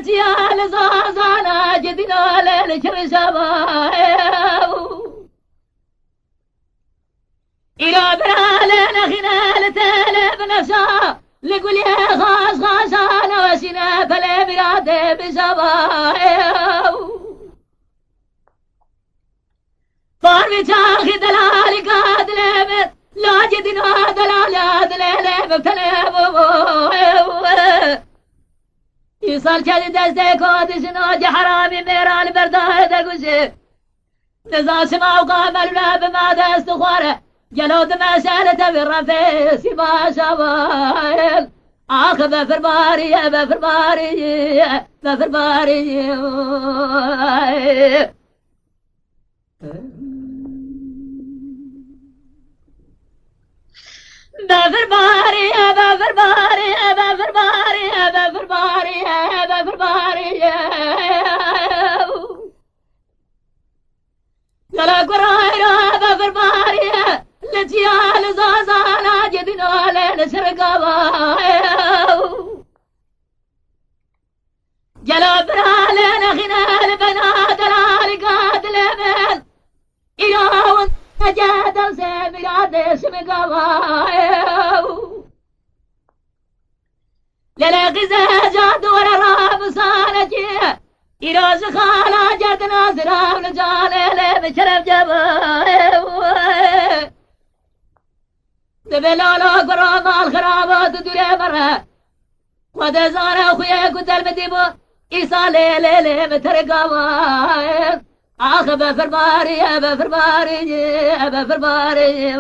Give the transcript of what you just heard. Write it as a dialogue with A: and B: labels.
A: لجيال زازانا جدنا للكر سبايو إلى برالنا خنال تلب نفسا لقول يا خاص خاصانا وسنا فلا براد بسبايو فارمي تاخي دلالي قاد لبت لا جدنا دلالي دلالي بتلبو يصال كذي دستك ودشنا دي حرامي ميران برداه دقوشي نزا سما وقامل بما دست خواره جلود مسألة بالرفي سبا شبايل آخ بفر باري بفر باري بفر باري بفر باري بفر باري بفر باري بفر باري بفر باري لا قرايرا بفر باري لتيال زازانا جدنا لنسرقا جلا برالنا خنال بنات الالقاد لمن إياون جادل سمراد سمقا للا غزا جاد ولا راب صانجي إراز خالا جدنا زراب نجال بشرف جبا دبلالا قرام الخرابات دولي مرة ودا زارا خويا قدر مديبو إيسا ليلي مترقا آخ بفر باري بفر باري بفر باري